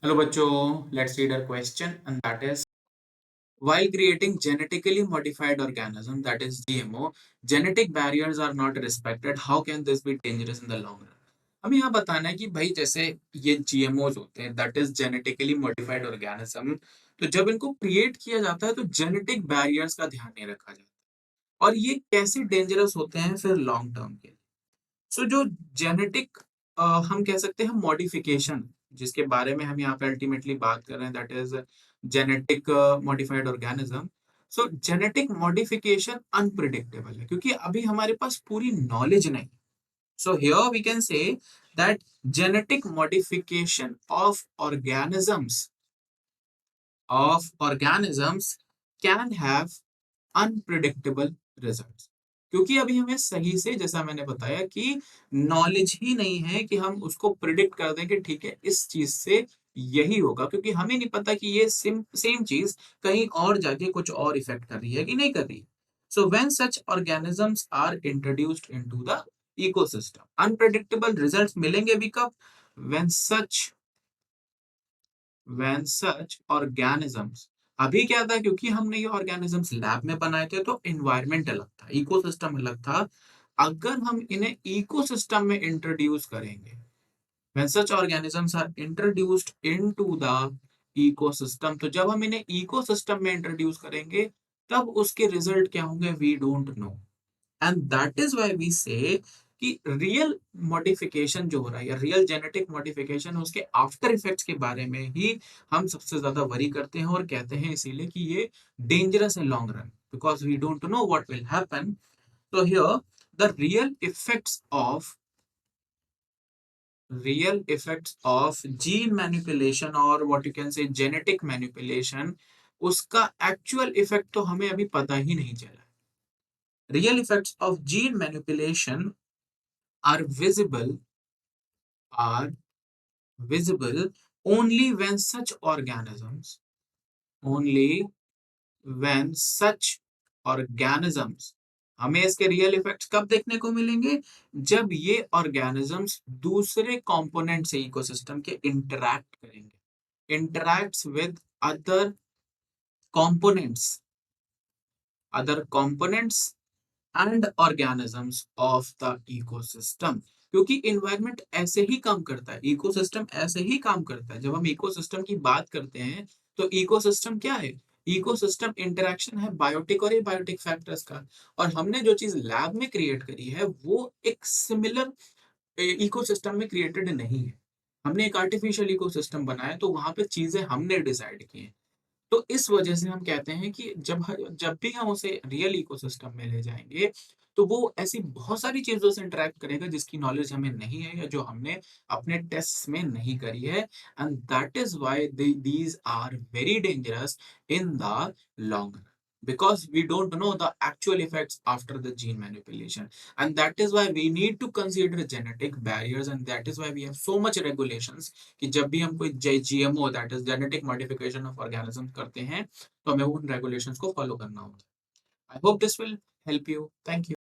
Hello bachcho, let's read our question and that is while creating genetically modified organism that is GMO, genetic barriers are not respected. How can this be dangerous in the long run? हमें यहाँ बताना है कि भाई जैसे ये GMOs होते हैं that is genetically modified organism, तो जब इनको क्रिएट किया जाता है तो जेनेटिक बैरियर्स का ध्यान नहीं रखा जाता और ये कैसे डेंजरस होते हैं फिर लॉन्ग टर्म के लिए। सो जो जेनेटिक हम कह सकते हैं मॉडिफिकेशन जिसके बारे में हम यहाँ पे अल्टीमेटली बात कर रहे हैं that is genetic modified organism. So genetic modification unpredictable है क्योंकि अभी हमारे पास पूरी नॉलेज नहीं। So here we can say that genetic modification of organisms can have unpredictable results क्योंकि अभी हमें सही से जैसा मैंने बताया कि नॉलेज ही नहीं है कि हम उसको प्रिडिक्ट कर दें कि ठीक है इस चीज से यही होगा, क्योंकि हमें नहीं पता कि ये सेम चीज कहीं और जाके कुछ और इफेक्ट कर रही है कि नहीं कर रही। So when such organisms are introduced into the ecosystem unpredictable results मिलेंगे भी कब? When such when such organisms, अभी क्या था क्योंकि हमने ये ऑर्गेनिजम्स लैब में बनाए थे तो एनवायरनमेंट अलग था, इकोसिस्टम अलग था। अगर हम इन्हें इकोसिस्टम में इंट्रोड्यूस करेंगे, when such organisms are introduced into the ecosystem, तो जब हम इन्हें इकोसिस्टम में इंट्रोड्यूस करेंगे तब उसके रिजल्ट क्या होंगे we don't know. And that is why we say कि रियल मॉडिफिकेशन जो हो रहा है या रियल जेनेटिक मॉडिफिकेशन उसके आफ्टर इफेक्ट्स के बारे में ही हम सबसे ज्यादा वरी करते हैं और कहते हैं इसीलिए कि ये डेंजरस है long run because we don't know what will happen. तो here the real effects of gene manipulation और what you can say genetic manipulation, उसका एक्चुअल इफेक्ट तो हमें अभी पता ही नहीं चला। Real effects of gene manipulation are visible are visible only when such organisms only when such organisms, हमें इसके रियल इफेक्ट्स कब देखने को मिलेंगे? जब ये ऑर्गेनिजम्स दूसरे कंपोनेंट से इकोसिस्टम के इंटरैक्ट करेंगे, interacts with components other components and organisms of the ecosystem, क्योंकि इन्वायरमेंट ऐसे ही काम करता है, इकोसिस्टम ऐसे ही काम करता है। जब हम इकोसिस्टम की बात करते हैं तो इकोसिस्टम क्या है? इकोसिस्टम इंटरेक्शन है बायोटिक और एबायोटिक फैक्टर्स का। और हमने जो चीज लैब में क्रिएट करी है वो एक सिमिलर इकोसिस्टम में क्रिएटेड नहीं है। हमने एक आर्टिफिशियल इकोसिस्टम बनाया तो वहां पे चीजें हमने डिसाइड की हैं। तो इस वजह से हम कहते हैं कि जब भी हम उसे रियल इकोसिस्टम में ले जाएंगे तो वो ऐसी बहुत सारी चीजों से इंटरेक्ट करेगा जिसकी नॉलेज हमें नहीं है या जो हमने अपने टेस्ट में नहीं करी है। And that is why these are very dangerous in the long run because we don't know the actual effects after the gene manipulation, and that is why we need to consider genetic barriers, and that is why we have so much regulations कि जब भी हम कोई GMO that is genetic modification of organism करते हैं तो हमें उन रेगुलेशंस को फॉलो करना होता है। I hope this will help you. Thank you.